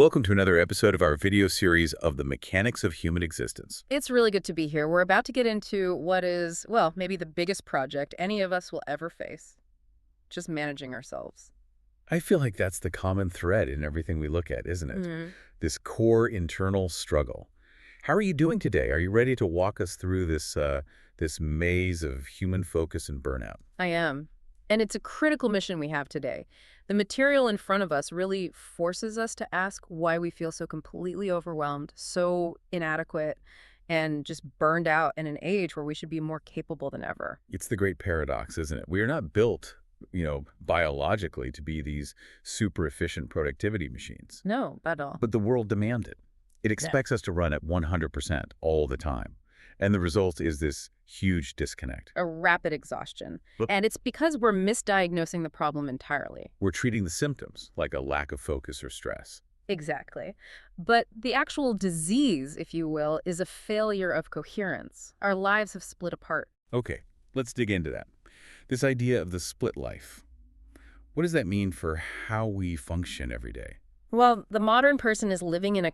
Welcome to another episode of our video series of the mechanics of human existence. It's really good to be here. We're about to get into what is, well, maybe the biggest project any of us will ever face. Just managing ourselves. I feel like that's the common thread in everything we look at, isn't it? Mhm. This core internal struggle. How are you doing today? Are you ready to walk us through this maze of human focus and burnout? I am. And it's a critical mission we have today. The material in front of us really forces us to ask why we feel so completely overwhelmed, so inadequate, and just burned out in an age where we should be more capable than ever. It's the great paradox, isn't it? We are not built, biologically to be these super efficient productivity machines. No, not at all. But the world demands it. It expects us to run at 100% all the time. And the result is this huge disconnect. A rapid exhaustion. But And it's because we're misdiagnosing the problem entirely. we're treating the symptoms, like a lack of focus or stress. Exactly. But the actual disease, if you will, is a failure of coherence. Our lives have split apart. Okay, let's dig into that. This idea of the split life. What does that mean for how we function every day? Well, the modern person is living in a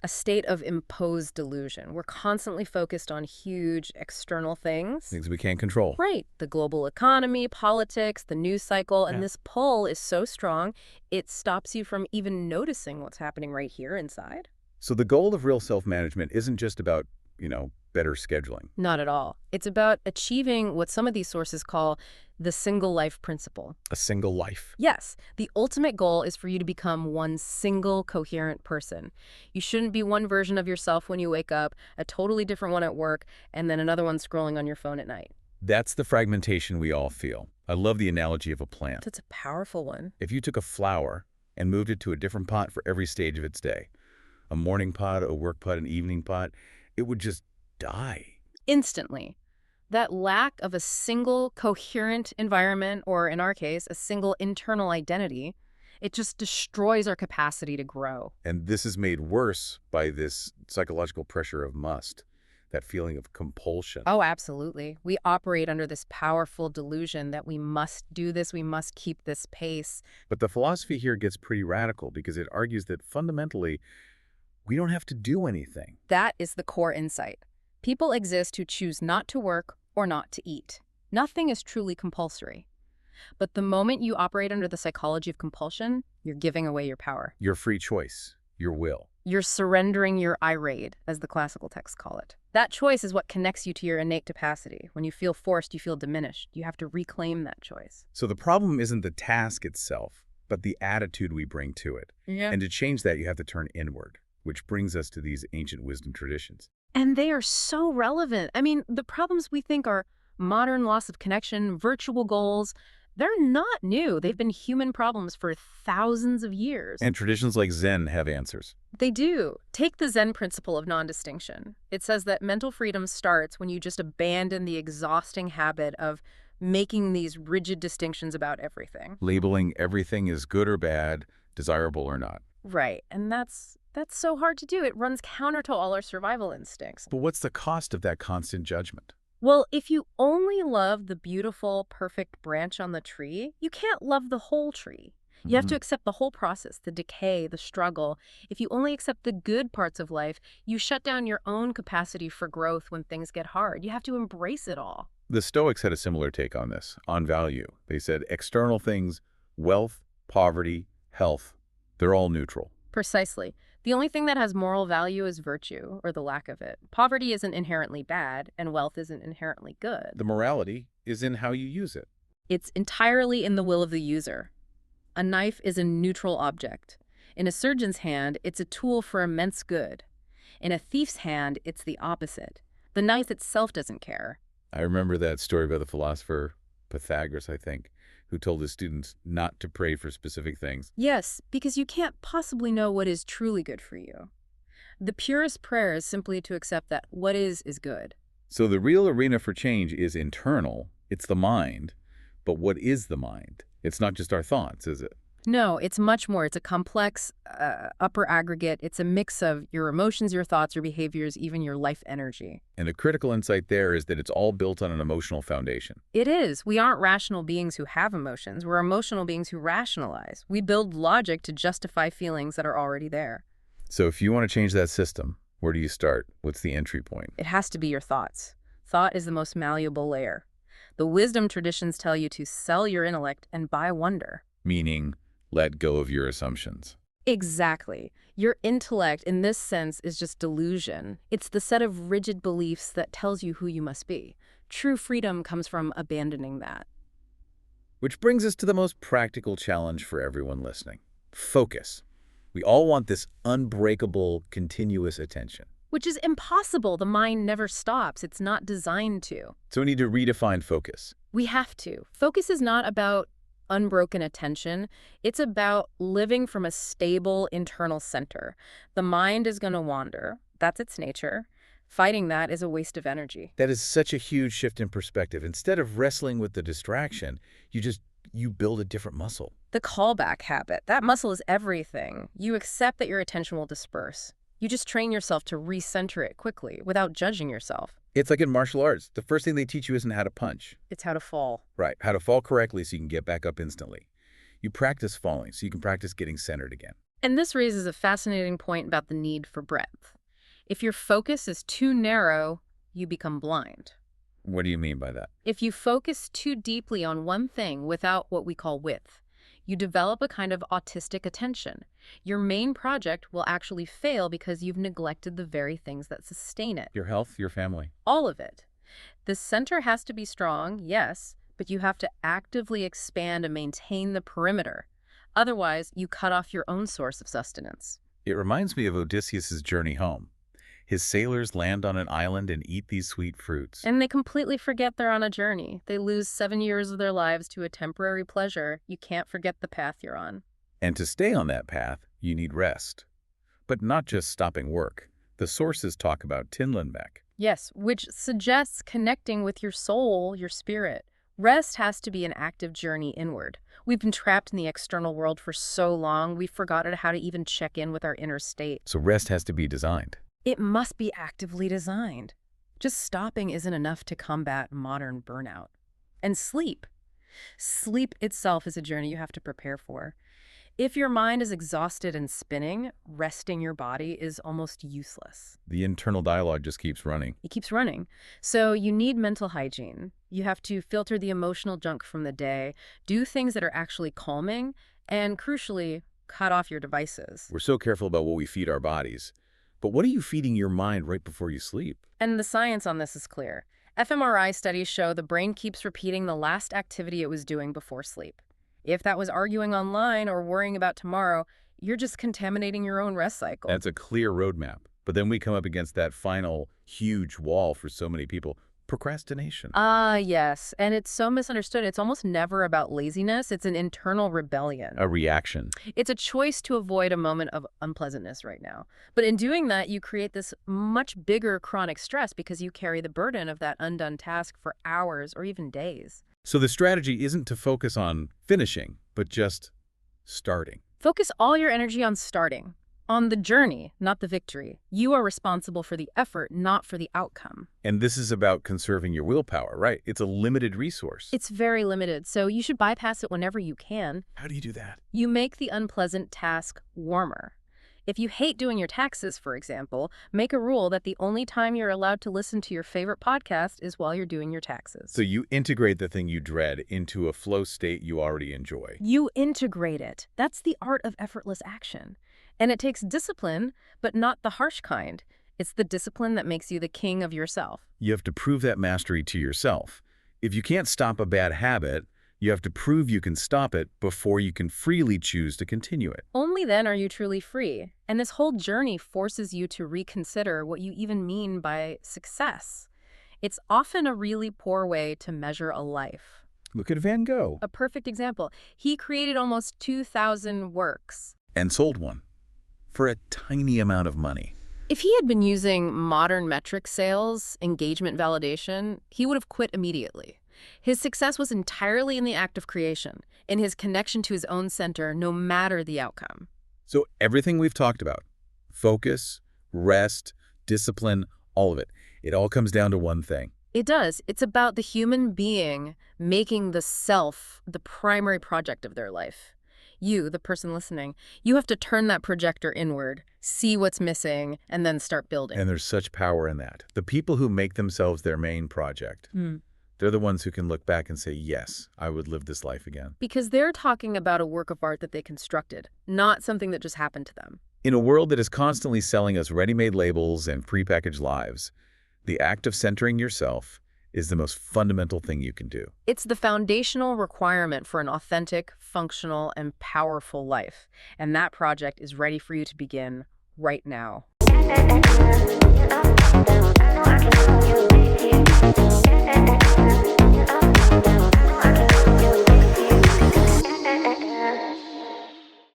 state of imposed delusion. We're constantly focused on huge external things. Things we can't control. Right. The global economy, politics, the news cycle, and Yeah. this pull is so strong, it stops you from even noticing what's happening right here inside. So the goal of real self-management isn't just about, better scheduling. Not at all. It's about achieving what some of these sources call the single life principle. A single life. Yes, the ultimate goal is for you to become one single coherent person. You shouldn't be one version of yourself when you wake up, a totally different one at work, and then another one scrolling on your phone at night. That's the fragmentation we all feel. I love the analogy of a plant. That's a powerful one. If you took a flower and moved it to a different pot for every stage of its day, a morning pot, a work pot, an evening pot, it would just die. Instantly. That lack of a single coherent environment, or in our case, a single internal identity, it just destroys our capacity to grow. And this is made worse by this psychological pressure of must, that feeling of compulsion. Oh, absolutely. We operate under this powerful delusion that we must do this, we must keep this pace. But the philosophy here gets pretty radical because it argues that fundamentally, we don't have to do anything. That is the core insight. People exist who choose not to work or not to eat. Nothing is truly compulsory. But the moment you operate under the psychology of compulsion, you're giving away your power. Your free choice, your will. You're surrendering your I raid, as the classical texts call it. That choice is what connects you to your innate capacity. When you feel forced, you feel diminished. You have to reclaim that choice. So the problem isn't the task itself, but the attitude we bring to it. Yeah. And to change that, you have to turn inward, which brings us to these ancient wisdom traditions. And they are so relevant. I mean, the problems we think are modern loss of connection, virtual goals, they're not new. They've been human problems for thousands of years. And traditions like Zen have answers. They do. Take the Zen principle of non-distinction. It says that mental freedom starts when you just abandon the exhausting habit of making these rigid distinctions about everything. Labeling everything as good or bad, desirable or not. Right. And that's so hard to do. It runs counter to all our survival instincts. But what's the cost of that constant judgment? Well, if you only love the beautiful, perfect branch on the tree, you can't love the whole tree. You have to accept the whole process, the decay, the struggle. If you only accept the good parts of life, you shut down your own capacity for growth when things get hard. You have to embrace it all. The Stoics had a similar take on this, on value. They said external things, wealth, poverty, health, they're all neutral. Precisely. The only thing that has moral value is virtue, or the lack of it. Poverty isn't inherently bad, and wealth isn't inherently good. The morality is in how you use it. It's entirely in the will of the user. A knife is a neutral object. In a surgeon's hand, it's a tool for immense good. In a thief's hand, it's the opposite. The knife itself doesn't care. I remember that story about the philosopher Pythagoras, I think, who told his students not to pray for specific things. Yes, because you can't possibly know what is truly good for you. The purest prayer is simply to accept that what is good. So the real arena for change is internal. It's the mind. But what is the mind? It's not just our thoughts, is it? No, it's much more. It's a complex upper aggregate. It's a mix of your emotions, your thoughts, your behaviors, even your life energy. And the critical insight there is that it's all built on an emotional foundation. It is. We aren't rational beings who have emotions. We're emotional beings who rationalize. We build logic to justify feelings that are already there. So if you want to change that system, where do you start? What's the entry point? It has to be your thoughts. Thought is the most malleable layer. The wisdom traditions tell you to sell your intellect and buy wonder. Meaning, let go of your assumptions. Exactly. Your intellect, in this sense, is just delusion. It's the set of rigid beliefs that tells you who you must be. True freedom comes from abandoning that. Which brings us to the most practical challenge for everyone listening. Focus. We all want this unbreakable, continuous attention. Which is impossible. The mind never stops. It's not designed to. So we need to redefine focus. We have to. Focus is not about unbroken attention. It's about living from a stable internal center. The mind is going to wander. That's its nature. Fighting that is a waste of energy. That is such a huge shift in perspective. Instead of wrestling with the distraction, you build a different muscle. The callback habit, that muscle is everything. You accept that your attention will disperse. You just train yourself to recenter it quickly without judging yourself. It's like in martial arts. The first thing they teach you isn't how to punch. It's how to fall. Right, how to fall correctly so you can get back up instantly. You practice falling so you can practice getting centered again. And this raises a fascinating point about the need for breadth. If your focus is too narrow, you become blind. What do you mean by that? If you focus too deeply on one thing without what we call width, you develop a kind of autistic attention. Your main project will actually fail because you've neglected the very things that sustain it. Your health, your family. All of it. The center has to be strong, yes, but you have to actively expand and maintain the perimeter. Otherwise, you cut off your own source of sustenance. It reminds me of Odysseus' journey home. His sailors land on an island and eat these sweet fruits. And they completely forget they're on a journey. They lose 7 years of their lives to a temporary pleasure. You can't forget the path you're on. And to stay on that path, you need rest. But not just stopping work. The sources talk about Tinlenbeck. Yes, which suggests connecting with your soul, your spirit. Rest has to be an active journey inward. We've been trapped in the external world for so long, we've forgotten how to even check in with our inner state. So rest has to be designed. It must be actively designed. Just stopping isn't enough to combat modern burnout. And sleep. Sleep itself is a journey you have to prepare for. If your mind is exhausted and spinning, resting your body is almost useless. The internal dialogue just keeps running. It keeps running. So you need mental hygiene. You have to filter the emotional junk from the day, do things that are actually calming, and crucially, cut off your devices. We're so careful about what we feed our bodies. But what are you feeding your mind right before you sleep? And the science on this is clear. fMRI studies show the brain keeps repeating the last activity it was doing before sleep. If that was arguing online or worrying about tomorrow, you're just contaminating your own rest cycle. That's a clear roadmap. But then we come up against that final huge wall for so many people. Procrastination. Yes. And it's so misunderstood. It's almost never about laziness. It's an internal rebellion. A reaction. It's a choice to avoid a moment of unpleasantness right now. But in doing that, you create this much bigger chronic stress because you carry the burden of that undone task for hours or even days. So the strategy isn't to focus on finishing, but just starting. Focus all your energy on starting. On the journey, not the victory. You are responsible for the effort, not for the outcome. And this is about conserving your willpower, right? It's a limited resource. It's very limited, so you should bypass it whenever you can. How do you do that? You make the unpleasant task warmer. If you hate doing your taxes, for example, make a rule that the only time you're allowed to listen to your favorite podcast is while you're doing your taxes. So you integrate the thing you dread into a flow state you already enjoy. You integrate it. That's the art of effortless action. And it takes discipline, but not the harsh kind. It's the discipline that makes you the king of yourself. You have to prove that mastery to yourself. If you can't stop a bad habit, you have to prove you can stop it before you can freely choose to continue it. Only then are you truly free. And this whole journey forces you to reconsider what you even mean by success. It's often a really poor way to measure a life. Look at Van Gogh. A perfect example. He created almost 2,000 works. And sold one for a tiny amount of money. If he had been using modern metric sales, engagement validation, he would have quit immediately. His success was entirely in the act of creation, in his connection to his own center, no matter the outcome. So everything we've talked about, focus, rest, discipline, all of it, it all comes down to one thing. It does. It's about the human being making the self the primary project of their life. You, the person listening, you have to turn that projector inward, see what's missing, and then start building. And there's such power in that. The people who make themselves their main project, they're the ones who can look back and say, yes, I would live this life again. Because they're talking about a work of art that they constructed, not something that just happened to them. In a world that is constantly selling us ready-made labels and prepackaged lives, the act of centering yourself is the most fundamental thing you can do. It's the foundational requirement for an authentic, functional, and powerful life. And that project is ready for you to begin right now.